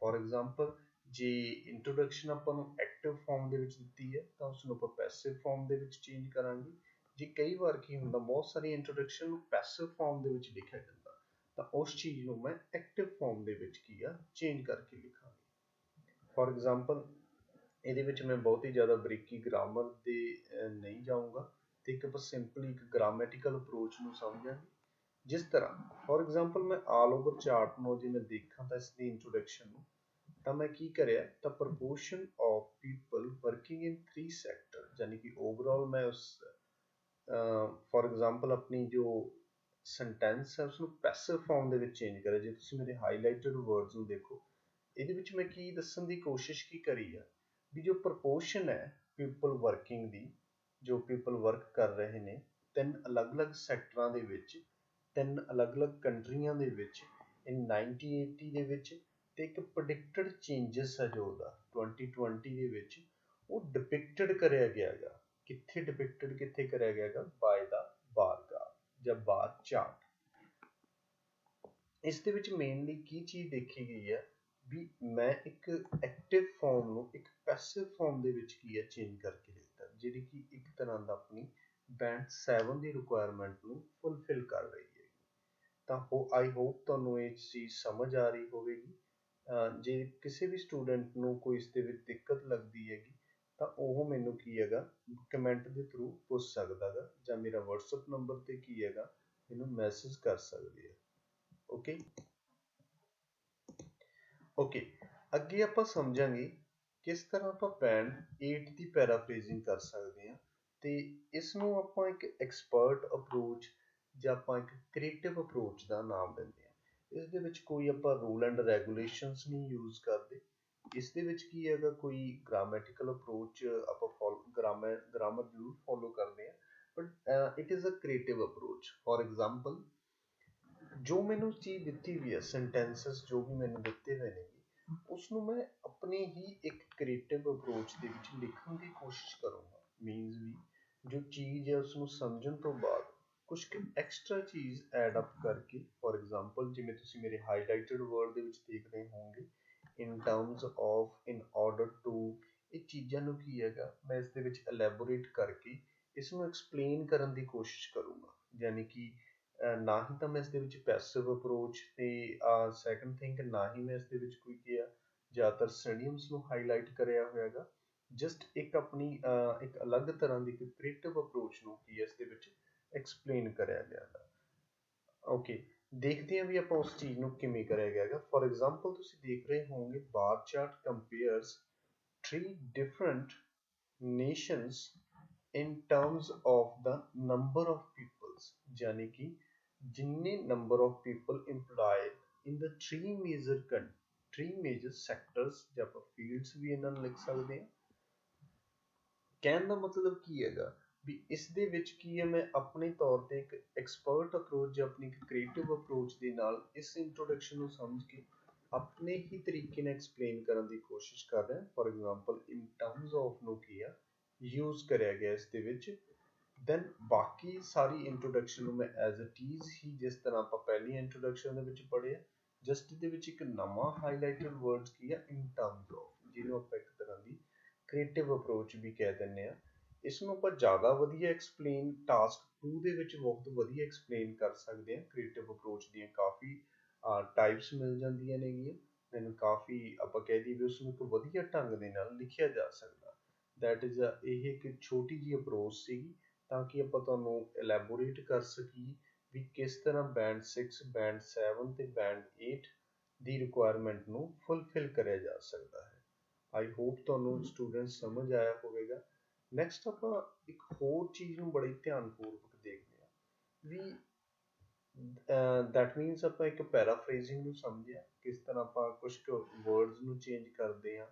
ਫॉर एग्जांपल ਜੇ ਇੰਟਰੋਡਕਸ਼ਨ ਆਪਾਂ ਨੂੰ ਐਕਟਿਵ ਫਾਰਮ ਦੇ ਵਿੱਚ ਦਿੱਤੀ ਹੈ ਤਾਂ ਉਸ ਨੂੰ ਆਪਾਂ ਪੈਸਿਵ ਫਾਰਮ ਦੇ ਵਿੱਚ ਚੇਂਜ ਕਰਾਂਗੇ। ਜੇ ਕਈ ਵਾਰ ਕੀ ਹੁੰਦਾ ਬਹੁਤ ਸਾਰੀ ਇੰਟਰੋਡਕਸ਼ਨ ਨੂੰ ਪੈਸਿਵ ਫਾਰਮ ਦੇ ਵਿੱਚ ਲਿਖਿਆ ਜਾਂਦਾ ਤਾਂ ਉਸ ਚੀਜ਼ ਨੂੰ ਮੈਂ ਐਕਟਿਵ ਫਾਰਮ ਦੇ ਵਿੱਚ ਕੀ ਆ ਚੇਂਜ ਕਰਕੇ ਲਿਖਾਂਗੇ। ਫॉर एग्जांपल ਇਹਦੇ ਵਿੱਚ ਮੈਂ ਬਹੁਤ ਹੀ ਜ਼ਿਆਦਾ ਬਰੀਕੀ ਗ੍ਰਾਮਰ ਦੇ ਨਹੀਂ ਜਾਊਂਗਾ ਤੇ ਇੱਕ ਆਪਾਂ ਸਿੰਪਲੀ ਇੱਕ ਗ੍ਰਾਮੈਟੀਕਲ ਅਪਰੋਚ ਨੂੰ ਸਮਝਾਂਗੇ। ਜਿਸ ਤਰ੍ਹਾਂ ਫॉर एग्जांपल ਮੈਂ ਆਲ ਓਵਰ ਚਾਰਟ ਨੂੰ ਜੇ ਮੈਂ ਦੇਖਾਂ ਤਾਂ ਇਸ ਦੀ ਇੰਟਰੋਡਕਸ਼ਨ ਨੂੰ, ਤਾਂ ਮੈਂ ਕੀ ਕਰਿਆ ਤਾਂ proportion of people working in 3 sector, ਯਾਨੀ ਕਿ ਓਵਰਆਲ ਮੈਂ ਉਸ ਫॉर एग्जांपल ਆਪਣੀ ਜੋ ਸੈਂਟੈਂਸ ਹੈ ਉਸਨੂੰ ਪੈਸਿਵ ਫਾਰਮ ਦੇ ਵਿੱਚ ਚੇਂਜ ਕਰਿਆ। ਜੇ ਤੁਸੀਂ ਮੇਰੇ ਹਾਈਲਾਈਟਡ ਵਰਡਸ ਨੂੰ ਦੇਖੋ, ਇਹਦੇ ਵਿੱਚ ਮੈਂ ਕੀ ਦੱਸਣ ਦੀ ਕੋਸ਼ਿਸ਼ ਕੀ ਕਰੀ ਆ ਵੀ ਜੋ ਪ੍ਰਪੋਰਸ਼ਨ ਹੈ ਪੀਪਲ ਵਰਕਿੰਗ ਦੀ, ਜੋ ਪੀਪਲ ਵਰਕ ਕਰ ਰਹੇ ਨੇ 3 ਅਲੱਗ-ਅਲੱਗ ਸੈਕਟਰਾਂ ਦੇ ਵਿੱਚ, 3 ਅਲੱਗ-ਅਲੱਗ ਕੰਟਰੀਆਂ ਦੇ ਵਿੱਚ ਇਨ 1980 ਦੇ ਵਿੱਚ, ਤੇ ਇੱਕ ਪ੍ਰਡਿਕਟਡ ਚੇਂਜਸ ਹੈ ਜੋ ਉਹਦਾ 2020 ਦੇ ਵਿੱਚ ਉਹ ਡਿਪਿਕਟਡ ਕਰਿਆ ਗਿਆ ਹੈਗਾ। ਕਿੱਥੇ ਡਿਪਿਕਟਡ ਕਿੱਥੇ ਕਰਿਆ ਗਿਆ ਹੈਗਾ, ਬਾਏ ਦਾ ਬਾਰ ਗ੍ਰਾਫ ਜਾਂ ਬਾਰ ਚਾਰਟ। ਇਸ ਦੇ ਵਿੱਚ ਮੇਨਲੀ ਕੀ ਚੀਜ਼ ਦੇਖੀ ਗਈ ਹੈ ਵੀ ਮੈਂ ਇੱਕ ਐਕਟਿਵ ਫਾਰਮ ਨੂੰ ਇੱਕ ਪੈਸਿਵ ਫਾਰਮ ਦੇ ਵਿੱਚ ਕੀ ਹੈ ਚੇਂਜ ਕਰਕੇ ਲਿਖਤਾ, ਜਿਹੜੀ ਕਿ ਇੱਕ ਤਰ੍ਹਾਂ ਦਾ ਆਪਣੀ ਬੈਂਡ 7 ਦੀ ਰਿਕੁਆਇਰਮੈਂਟ ਨੂੰ ਫੁਲਫਿਲ ਕਰ ਰਹੀ ਹੈ। ਤਾਂ ਆਈ ਹੋਪ ਤੁਹਾਨੂੰ ਇਹ ਚੀਜ਼ ਸਮਝ ਆ ਰਹੀ ਹੋਵੇਗੀ। ਜੇ ਕਿਸੇ ਵੀ ਸਟੂਡੈਂਟ ਨੂੰ ਕੋਈ ਇਸ ਦੇ ਵਿੱਚ ਦਿੱਕਤ ਲੱਗਦੀ ਹੈਗੀ ਤਾਂ ਉਹ ਮੈਨੂੰ ਕੀ ਹੈਗਾ ਕਮੈਂਟ ਦੇ ਥਰੂ ਪੁੱਛ ਸਕਦਾ ਹੈਗਾ, ਜਾਂ ਮੇਰਾ WhatsApp ਨੰਬਰ ਤੇ ਕੀ ਹੈਗਾ ਮੈਨੂੰ ਮੈਸੇਜ ਕਰ ਸਕਦੇ ਆ। ਓਕੇ ਓਕੇ, ਅੱਗੇ ਆਪਾਂ ਸਮਝਾਂਗੇ ਕਿਸ ਤਰ੍ਹਾਂ ਆਪਾਂ ਬੈਂਡ 8 ਦੀ ਪੈਰਾਫਰੇਜ਼ਿੰਗ ਕਰ ਸਕਦੇ ਹਾਂ, ਤੇ ਇਸ ਨੂੰ ਆਪਾਂ ਇੱਕ ਐਕਸਪਰਟ ਅਪਰੋਚ ਜਾਂ ਆਪਾਂ ਇੱਕ ਕ੍ਰੀਏਟਿਵ ਅਪਰੋਚ ਦਾ ਨਾਮ ਦਿੰਦੇ ਹਾਂ। ਇਸ ਦੇ ਵਿੱਚ ਕੋਈ ਆਪਾਂ ਰੂਲ ਐਂਡ ਰੈਗੂਲੇਸ਼ਨਸ ਨਹੀਂ ਯੂਜ਼ ਕਰਦੇ। ਇਸ ਦੇ ਵਿੱਚ ਕੀ ਹੈਗਾ ਕੋਈ ਗ੍ਰਾਮੈਟੀਕਲ ਅਪਰੋਚ ਆਪਾਂ ਗ੍ਰਾਮਰ ਜ਼ਰੂਰ ਫੋਲੋ ਕਰਦੇ ਹਾਂ, but it is a creative approach. For example ਜੋ ਮੈਨੂੰ ਚੀਜ਼ ਦਿੱਤੀ ਹੋਈ ਹੈ, ਸੈਂਟੈਂਸਸ ਜੋ ਵੀ ਮੈਨੂੰ ਦਿੱਤੇ ਹੋਏ ਨੇ, ਉਸ ਨੂੰ ਮੈਂ ਆਪਣੀ ਹੀ ਇੱਕ ਕ੍ਰੀਏਟਿਵ ਅਪਰੋਚ ਦੇ ਵਿੱਚ ਲਿਖਣ ਦੀ ਕੋਸ਼ਿਸ਼ ਕਰੂੰਗਾ। ਮੀਨਸ ਵੀ ਜੋ ਚੀਜ਼ ਹੈ ਉਸ ਨੂੰ ਸਮਝਣ ਤੋਂ ਬਾਅਦ ਕੁਝ ਐਕਸਟਰਾ ਚੀਜ਼ ਐਡ ਅਪ ਕਰਕੇ, ਫॉर एग्जांपल ਜਿਵੇਂ ਤੁਸੀਂ ਮੇਰੇ ਹਾਈਲਾਈਟਡ ਵਰਡ ਦੇ ਵਿੱਚ ਦੇਖ ਰਹੇ ਹੋਵੋਗੇ, in terms of, in order to, ਇਹ ਚੀਜ਼ਾਂ ਨੂੰ ਕੀ ਹੈਗਾ ਮੈਂ ਇਸ ਦੇ ਵਿੱਚ ਐਲੈਬੋਰੇਟ ਕਰਕੇ ਇਸ ਨੂੰ ਐਕਸਪਲੇਨ ਕਰਨ ਦੀ ਕੋਸ਼ਿਸ਼ ਕਰੂੰਗਾ। ਯਾਨੀ ਕਿ ਨਾ ਹੀ ਤਾਂ ਮੈਂ ਇਸ ਦੇ ਵਿੱਚ ਪੈਸਿਵ ਅਪਰੋਚ ਤੇ ਸੈਕੰਡ ਥਿੰਗ ਨਾ ਹੀ ਮੈਂ ਇਸ ਦੇ ਵਿੱਚ ਕੋਈ ਕੀ ਆ ਜ਼ਿਆਦਾਤਰ ਸਿਨੋਨਿਮਸ ਨੂੰ ਹਾਈਲਾਈਟ ਕਰਿਆ ਹੋਇਆ ਹੈਗਾ। ਜਸਟ ਇੱਕ ਆਪਣੀ ਇੱਕ ਅਲੱਗ ਤਰ੍ਹਾਂ ਦੀ ਕ੍ਰੀਏਟਿਵ ਅਪਰੋਚ ਨੂੰ ਕੀ ਇਸ ਦੇ ਵਿੱਚ ਐਕਸਪਲੇਨ ਕਰਿਆ ਗਿਆ ਹੈ। ਓਕੇ, ਦੇਖਦੇ ਹਾਂ ਵੀ ਆਪਾਂ ਉਸ ਚੀਜ਼ ਨੂੰ ਕਿਵੇਂ ਕਰਿਆ ਗਿਆ ਹੈਗਾ। ਫॉर एग्जांपल ਤੁਸੀਂ ਦੇਖ ਰਹੇ ਹੋਵੋਗੇ ਬਾਰ chart ਕੰਪੇਅਰਸ 3 different nations in terms of the number of peoples, यानी कि जितने number of people employed in the 3 major sectors, ਜਾਂ ਆਪਾਂ fields ਵੀ ਇਹਨਾਂ ਨੂੰ ਲਿਖ ਸਕਦੇ ਹਾਂ। ਕਹਿਣ ਦਾ ਮਤਲਬ ਕੀ ਹੈਗਾ ਵੀ ਇਸ ਦੇ ਵਿੱਚ ਕੀ ਹੈ ਮੈਂ ਆਪਣੇ ਤੌਰ ਤੇ ਇੱਕ ਐਕਸਪਰਟ ਅਪਰੋਚ ਜਾਂ ਆਪਣੀ ਇੱਕ ਕ੍ਰੀਏਟਿਵ ਅਪਰੋਚ ਦੇ ਨਾਲ ਇਸ ਇੰਟਰੋਡਕਸ਼ਨ ਨੂੰ ਸਮਝ ਕੇ ਆਪਣੇ ਹੀ ਤਰੀਕੇ ਨਾਲ ਐਕਸਪਲੇਨ ਕਰਨ ਦੀ ਕੋਸ਼ਿਸ਼ ਕਰ ਰਿਹਾ। For example in terms of ਨੂੰ ਕੀ ਆ ਯੂਜ਼ ਕਰਿਆ ਗਿਆ ਇਸ ਦੇ ਵਿੱਚ। ਦੈਨ ਬਾਕੀ ਸਾਰੀ ਇੰਟਰੋਡਕਸ਼ਨ ਨੂੰ ਮੈਂ ਐਜ਼ ਇਟ ਇਜ਼ ਹੀ ਜਿਸ ਤਰ੍ਹਾਂ ਆਪਾਂ ਪਹਿਲੀ ਇੰਟਰੋਡਕਸ਼ਨ ਦੇ ਵਿੱਚ ਪੜ੍ਹਿਆ, ਜਸਟ ਇਹਦੇ ਵਿੱਚ ਇੱਕ ਨਵਾਂ ਹਾਈਲਾਈਟਡ ਵਰਡ ਕੀ ਆ ਇਨ ਟਰਮਸ ਆਫ, ਜਿਹਨੂੰ ਆਪਾਂ ਇੱਕ ਤਰ੍ਹਾਂ ਦੀ ਕ੍ਰੀਏਟਿਵ ਅਪਰੋਚ ਵੀ ਕਹਿ ਦਿੰਦੇ ਆ। ਇਸ ਨੂੰ ਆਪਾਂ ਜ਼ਿਆਦਾ ਵਧੀਆ ਐਕਸਪਲੇਨ ਟਾਸਕ 2 ਦੇ ਵਿੱਚ ਬਹੁਤ ਵਧੀਆ ਐਕਸਪਲੇਨ ਕਰ ਸਕਦੇ ਹਾਂ। ਕ੍ਰੀਏਟਿਵ ਅਪਰੋਚ ਦੀਆਂ ਕਾਫੀ ਟਾਈਪਸ ਮਿਲ ਜਾਂਦੀਆਂ ਨੇਗੀਆਂ, ਮੈਨੂੰ ਕਾਫੀ ਆਪਾਂ ਕਹਿ ਦਈਏ ਵੀ ਉਸਨੂੰ ਇੱਕ ਵਧੀਆ ਢੰਗ ਦੇ ਨਾਲ ਲਿਖਿਆ ਜਾ ਸਕਦਾ। ਦੈਟ ਇਜ਼ ਇਹ ਇੱਕ ਛੋਟੀ ਜਿਹੀ ਅਪਰੋਚ ਸੀਗੀ ਤਾਂ ਕਿ ਆਪਾਂ ਤੁਹਾਨੂੰ ਐਲੈਬੋਰੇਟ ਕਰ ਸਕੀਏ ਵੀ ਕਿਸ ਤਰ੍ਹਾਂ ਬੈਂਡ 6, ਬੈਂਡ 7 ਤੇ ਬੈਂਡ 8 ਦੀ ਰਿਕੁਆਇਰਮੈਂਟ ਨੂੰ ਫੁੱਲਫਿਲ ਕਰਿਆ ਜਾ ਸਕਦਾ ਹੈ। ਆਈ ਹੋਪ ਤੁਹਾਨੂੰ ਸਟੂਡੈਂਟਸ ਸਮਝ ਆਇਆ ਹੋਵੇਗਾ। ਨੈਕਸਟ ਆਪਾਂ ਇੱਕ ਹੋਰ ਚੀਜ਼ ਨੂੰ ਬੜੀ ਧਿਆਨਪੂਰਵਕ ਦੇਖਦੇ ਹਾਂ ਵੀ ਦੈਟ ਮੀਨਸ ਆਪਾਂ ਇੱਕ ਪੈਰਾਫਰੇਜ਼ਿੰਗ ਨੂੰ ਸਮਝਿਆ, ਕਿਸ ਤਰ੍ਹਾਂ ਆਪਾਂ ਕੁਛ ਕੁ ਵਰਡਸ ਨੂੰ ਚੇਂਜ ਕਰਦੇ ਹਾਂ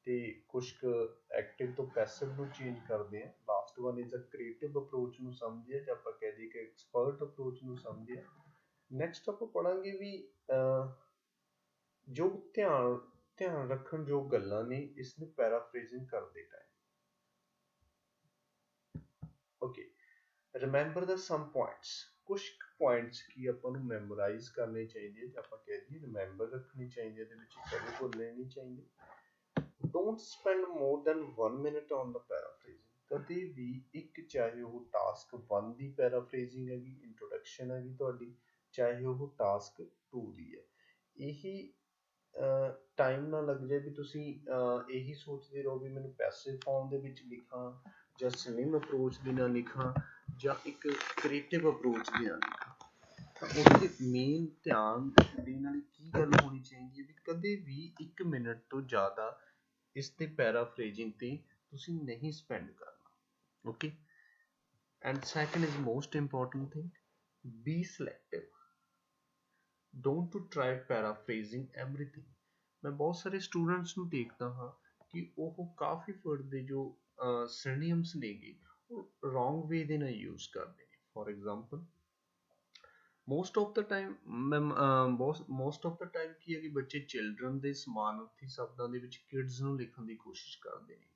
ਤੇ ਕੁਛ ਕੁ ਐਕਟਿਵ ਤੋਂ ਪੈਸਿਵ ਨੂੰ ਚੇਂਜ ਕਰਦੇ ਹਾਂ। Last one is a creative approach ਨੂੰ ਸਮਝਿਆ, ਜਾਂ ਆਪਾਂ ਕਹਿ ਦਈਏ ਕਿ ਐਕਸਪਰਟ ਅਪਰੋਚ ਨੂੰ ਸਮਝਿਆ। ਨੈਕਸਟ ਆਪਾਂ ਪੜਾਂਗੇ ਵੀ ਜੋ ਧਿਆਨ ਰੱਖਣ ਜੋ ਗੱਲਾਂ ਨੇ ਇਸ ਨੂੰ ਪੈਰਾਫਰੇਜ਼ਿੰਗ ਕਰਦੇ ਟਾਈਮ। ਓਕੇ, ਰਿਮੈਂਬਰ ਦਾ ਸਮ ਪੁਆਇੰਟਸ। ਕੁਝ ਪੁਆਇੰਟਸ ਕੀ ਆਪਾਂ ਨੂੰ ਮੈਮੋਰਾਈਜ਼ ਕਰਨੇ ਚਾਹੀਦੇ, ਜਾਂ ਆਪਾਂ ਕਹਿ ਦਈਏ ਰਿਮੈਂਬਰ ਰੱਖਣੇ ਚਾਹੀਦੇ, ਇਹਦੇ ਵਿੱਚ ਕਦੇ ਭੁੱਲਣੇ ਨਹੀਂ ਚਾਹੀਦੇ। Don't spend more than 1 minute on the paraphrasing. ਕਦੇ ਵੀ ਇੱਕ, ਚਾਹੇ ਉਹ ਟਾਸਕ 1 ਦੀ ਪੈਰਾਫਰੇਜ਼ਿੰਗ ਹੈਗੀ, ਇੰਟਰੋਡਕਸ਼ਨ ਹੈਗੀ ਤੁਹਾਡੀ, ਚਾਹੇ ਉਹ ਟਾਸਕ 2 ਦੀ ਹੈ, ਇਹੀ ਟਾਈਮ ਨਾ ਲੱਗ ਜਾਏ ਵੀ ਤੁਸੀਂ ਇਹੀ ਸੋਚਦੇ ਰਹੋ ਵੀ ਮੈਨੂੰ ਪੈਸਿਵ ਫਾਰਮ ਦੇ ਵਿੱਚ ਲਿਖਾਂ, ਜਾਂ ਸਲਿਮ ਅਪਰੋਚ ਦੇ ਨਾਲ ਲਿਖਾਂ, ਜਾਂ ਇੱਕ ਕ੍ਰੀਏਟਿਵ ਅਪਰੋਚ ਦੇ ਨਾਲ ਲਿਖਾਂ। ਤਾਂ ਉਹਦੇ ਮੇਨ ਧਿਆਨ ਦੇਣ ਵਾਲੀ ਕੀ ਗੱਲ ਹੋਣੀ ਚਾਹੀਦੀ ਹੈ ਵੀ ਕਦੇ ਵੀ 1 ਮਿੰਟ ਤੋਂ ਜ਼ਿਆਦਾ ਇਸ ਤੇ ਪੈਰਾਫਰੇਜ਼ਿੰਗ ਤੇ ਤੁਸੀਂ ਨਹੀਂ ਸਪੈਂਡ ਕਰਨਾ। Okay, and second is most important thing, be selective. Don't to try paraphrasing everything. ਮੈਂ ਬਹੁਤ ਸਾਰੇ ਸਟੂਡੈਂਟਸ ਨੂੰ ਦੇਖਦਾ ਹਾਂ ਕਿ ਉਹ ਕਾਫੀ ਵਰਡ ਦੇ ਜੋ ਸਿਨੋਨਿਮਸ ਨੇਗੇ ਉਹ ਰੋਂਗ ਵੇ ਦੇ ਨਾਲ ਯੂਜ਼ ਕਰਦੇ ਨੇ। For example, most of the time ਕੀ ਹੈ ਕਿ ਬੱਚੇ ਚਿਲਡਰਨ ਦੇ ਸਮਾਨਾਰਥੀ ਸ਼ਬਦਾਂ ਦੇ ਵਿੱਚ ਕਿਡਸ ਨੂੰ ਲਿਖਣ ਦੀ ਕੋਸ਼ਿਸ਼ ਕਰਦੇ ਨੇ,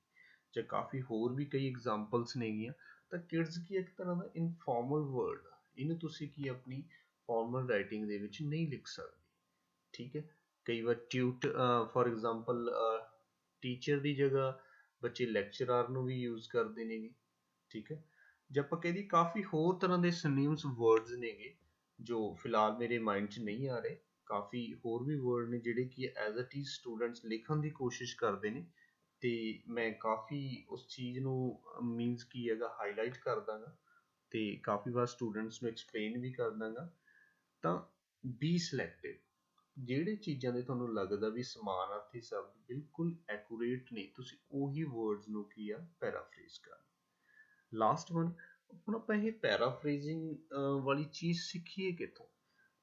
ਜਾਂ ਕਾਫੀ ਹੋਰ ਵੀ ਕਈ ਐਗਜ਼ਾਮਪਲਸ ਨੇਗੀਆਂ। ਤਾਂ ਕਿਡਸ ਕੀ ਇੱਕ ਤਰ੍ਹਾਂ ਦਾ ਇਨਫੋਰਮਲ ਵਰਡ, ਇਹਨੂੰ ਤੁਸੀਂ ਕੀ ਆਪਣੀ ਫਾਰਮਲ ਰਾਈਟਿੰਗ ਦੇ ਵਿੱਚ ਨਹੀਂ ਲਿਖ ਸਕਦੇ। ਠੀਕ ਹੈ, ਕਈ ਵਾਰ ਫੋਰ ਐਗਜ਼ਾਮਪਲ ਟੀਚਰ ਦੀ ਜਗ੍ਹਾ ਬੱਚੇ ਲੈਕਚਰਰ ਨੂੰ ਵੀ ਯੂਜ਼ ਕਰਦੇ ਨੇਗੇ। ਠੀਕ ਹੈ, ਜੇ ਆਪਾਂ ਕਹਿ ਦਈਏ ਕਾਫੀ ਹੋਰ ਤਰ੍ਹਾਂ ਦੇ ਸਿਨੋਨਿਮਸ ਵਰਡਸ ਨੇਗੇ ਜੋ ਫਿਲਹਾਲ ਮੇਰੇ ਮਾਈਂਡ 'ਚ ਨਹੀਂ ਆ ਰਹੇ। ਕਾਫੀ ਹੋਰ ਵੀ ਵਰਡ ਨੇ ਜਿਹੜੇ ਕਿ ਐਜ਼ ਇਟ ਇਜ਼ ਸਟੂਡੈਂਟਸ ਲਿਖਣ ਦੀ ਕੋਸ਼ਿਸ਼ ਕਰਦੇ ਨੇ, ਤੇ ਮੈਂ ਕਾਫੀ ਉਸ ਚੀਜ਼ ਨੂੰ ਮੀਨਸ ਕੀ ਹੈਗਾ ਹਾਈਲਾਈਟ ਕਰ ਦਾਂਗਾ ਤੇ ਕਾਫੀ ਵਾਰ ਸਟੂਡੈਂਟਸ ਨੂੰ ਐਕਸਪਲੇਨ ਵੀ ਕਰ ਦਾਂਗਾ। ਤਾਂ ਬੀ ਸਿਲੈਕਟਿਵ। ਜਿਹੜੇ ਚੀਜ਼ਾਂ ਦੇ ਤੁਹਾਨੂੰ ਲੱਗਦਾ ਵੀ ਸਮਾਨਾਰਥੀ ਸ਼ਬਦ ਬਿਲਕੁਲ ਐਕੂਰੇਟ ਨੇ, ਤੁਸੀਂ ਉਹੀ ਵਰਡਸ ਨੂੰ ਕੀ ਆ ਪੈਰਾਫਰੇਜ਼ ਕਰਨਾ। ਲਾਸਟ ਵਨ, ਹੁਣ ਆਪਾਂ ਇਹ ਪੈਰਾਫਰੇਜ਼ਿੰਗ ਵਾਲੀ ਚੀਜ਼ ਸਿੱਖੀਏ ਕਿੱਥੋਂ?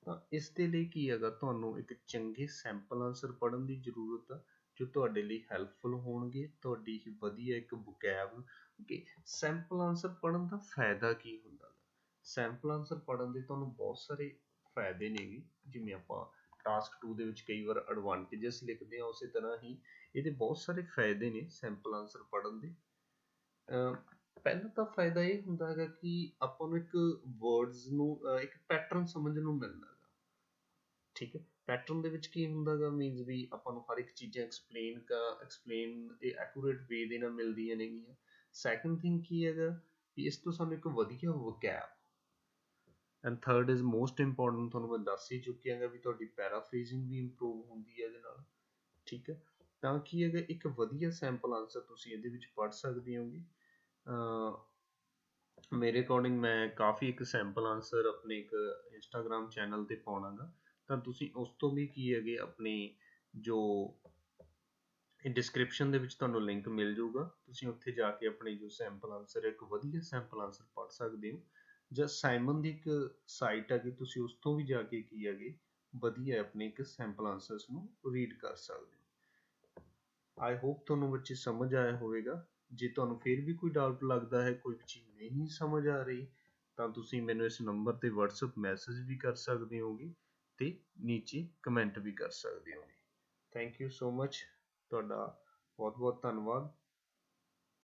ਤਾਂ ਇਸ ਦੇ ਲਈ ਕੀ ਹੈਗਾ, ਤੁਹਾਨੂੰ ਇੱਕ ਚੰਗੇ ਸੈਂਪਲ ਆਨਸਰ ਪੜ੍ਹਨ ਦੀ ਜ਼ਰੂਰਤ ਆ ਜੋ ਤੁਹਾਡੇ ਲਈ ਹੈਲਪਫੁਲ ਹੋਣਗੇ, ਤੁਹਾਡੀ ਹੀ ਵਧੀਆ ਇੱਕ ਵੋਕੈਬ। ਓਕੇ, ਸੈਂਪਲ ਆਨਸਰ ਪੜ੍ਹਨ ਦਾ ਫਾਇਦਾ ਕੀ ਹੁੰਦਾ? ਸੈਂਪਲ ਆਨਸਰ ਪੜ੍ਹਨ ਦੇ ਤੁਹਾਨੂੰ ਬਹੁਤ ਸਾਰੇ ਫਾਇਦੇ ਨੇਗੇ। ਜਿਵੇਂ ਆਪਾਂ ਟਾਸਕ 2 ਦੇ ਵਿੱਚ ਕਈ ਵਾਰ ਐਡਵਾਂਟੇਜਸ ਲਿਖਦੇ ਹਾਂ, ਉਸੇ ਤਰ੍ਹਾਂ ਹੀ ਇਹਦੇ ਬਹੁਤ ਸਾਰੇ ਫਾਇਦੇ ਨੇ ਸੈਂਪਲ ਆਨਸਰ ਪੜ੍ਹਨ ਦੇ। ਪਹਿਲਾ ਤਾਂ ਫਾਇਦਾ ਇਹ ਹੁੰਦਾ ਹੈਗਾ ਕਿ ਆਪਾਂ ਨੂੰ ਇੱਕ ਵਰਡਸ ਨੂੰ ਇੱਕ ਪੈਟਰਨ ਸਮਝਣ ਨੂੰ ਮਿਲਦਾ ਹੈਗਾ। ਠੀਕ ਹੈ, ਪੈਟਰਨ ਦੇ ਵਿੱਚ ਕੀ ਹੁੰਦਾ ਹੈਗਾ, ਮੀਨਸ ਵੀ ਆਪਾਂ ਨੂੰ ਹਰ ਇੱਕ ਚੀਜ਼ਾਂ ਐਕਸਪਲੇਨ ਤੇ ਐਕੂਰੇਟ ਵੇ ਦੇ ਨਾਲ ਮਿਲਦੀਆਂ ਨੇਗੀਆਂ। ਸੈਕੰਡ ਥਿੰਗ ਕੀ ਹੈਗਾ ਕਿ ਇਸ ਤੋਂ ਸਾਨੂੰ ਇੱਕ ਵਧੀਆ vocab. And third is most important, ਤੁਹਾਨੂੰ ਮੈਂ ਦੱਸ ਹੀ ਚੁੱਕਿਆ ਹੈਗਾ ਵੀ ਤੁਹਾਡੀ ਪੈਰਾਫਰੇਜ਼ਿੰਗ ਵੀ ਇੰਪਰੂਵ ਹੁੰਦੀ ਹੈ ਇਹਦੇ ਨਾਲ। ਠੀਕ ਹੈ, ਤਾਂ ਕੀ ਹੈਗਾ ਇੱਕ ਵਧੀਆ ਸੈਂਪਲ ਆਨਸਰ ਤੁਸੀਂ ਇਹਦੇ ਵਿੱਚ ਪੜ੍ਹ ਸਕਦੇ ਹੋਗੇ। ਮੇਰੇ ਅਕੋਰਡਿੰਗ ਮੈਂ ਕਾਫੀ ਇੱਕ ਸੈਂਪਲ ਆਨਸਰ ਆਪਣੇ ਇੱਕ ਇੰਸਟਾਗ੍ਰਾਮ ਚੈਨਲ ਤੇ ਪਾਉਣਾਗਾ, ਤਾਂ ਤੁਸੀਂ ਉਸ ਤੋਂ ਵੀ ਕੀ ਹੈਗੇ ਆਪਣੀ ਜੋ ਡਿਸਕ੍ਰਿਪਸ਼ਨ ਦੇ ਵਿੱਚ ਤੁਹਾਨੂੰ ਲਿੰਕ ਮਿਲ ਜਾਊਗਾ, ਤੁਸੀਂ ਉੱਥੇ ਜਾ ਕੇ ਆਪਣੇ ਜੋ ਸੈਂਪਲ ਆਨਸਰ ਇੱਕ ਵਧੀਆ ਸੈਂਪਲ ਆਨਸਰ ਪੜ੍ਹ ਸਕਦੇ ਹੋ। ਜਾਂ ਸਾਈਮਨ ਦੀ ਇੱਕ ਸਾਈਟ ਹੈਗੀ, ਤੁਸੀਂ ਉਸ ਤੋਂ ਵੀ ਜਾ ਕੇ ਕੀ ਹੈਗੇ ਵਧੀਆ ਆਪਣੇ ਇੱਕ ਸੈਂਪਲ ਆਨਸਰਸ ਨੂੰ ਰੀਡ ਕਰ ਸਕਦੇ ਹੋ। ਆਈ ਹੋਪ ਤੁਹਾਨੂੰ ਬੱਚੇ ਸਮਝ ਆਇਆ ਹੋਵੇਗਾ। ਜੇ ਤੁਹਾਨੂੰ ਫਿਰ ਵੀ ਕੋਈ ਡਾਊਟ ਲੱਗਦਾ ਹੈ, ਕੋਈ ਚੀਜ਼ ਨਹੀਂ ਸਮਝ ਆ ਰਹੀ, ਤਾਂ ਤੁਸੀਂ ਮੈਨੂੰ ਇਸ ਨੰਬਰ ਤੇ WhatsApp ਮੈਸੇਜ ਵੀ ਕਰ ਸਕਦੇ ਹੋਗੇ ਤੇ ਨੀਚੇ ਕਮੈਂਟ ਵੀ ਕਰ ਸਕਦੇ ਹੋਗੇ। ਥੈਂਕ ਯੂ ਸੋ ਮਚ, ਤੁਹਾਡਾ ਬਹੁਤ ਬਹੁਤ ਧੰਨਵਾਦ।